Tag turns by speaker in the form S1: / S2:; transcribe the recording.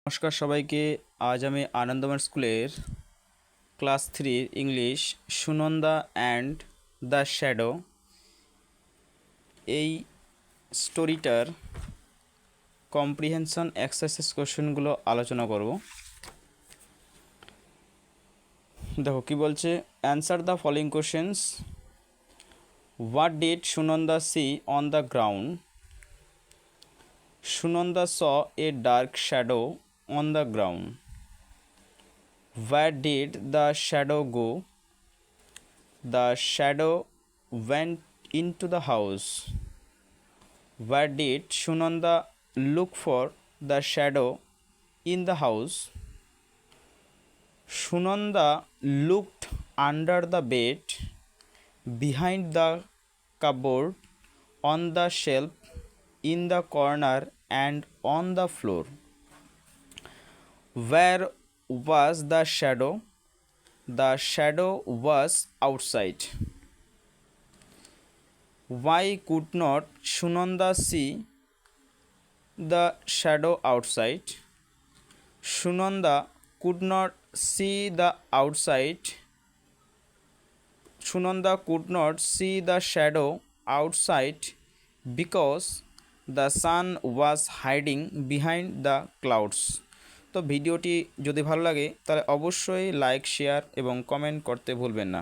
S1: নমস্কার সবাইকে। আজ আমি আনন্দময় স্কুলের class 3 English Sunanda and the shadow এই স্টোরিটার কম্প্রিহেনশন এক্সারসাইজ কোশ্চেনগুলো আলোচনা করব। দেখো কি বলছে, answer the following questions. What did Sunanda see on the ground? Sunanda saw a dark shadow on the ground. Where did the shadow go? The shadow went into the house. Where did Sunanda look for the shadow in the house? Sunanda looked under the bed, behind the cupboard, on the shelf, in the corner, and on the floor. Where was the shadow? The shadow was outside. Why could not Sunanda see the shadow outside? Sunanda could not see the outside. Sunanda could not see the shadow outside because the sun was hiding behind the clouds. তো ভিডিওটি যদি ভালো লাগে তাহলে অবশ্যই like, share এবং comment করতে ভুলবেন না।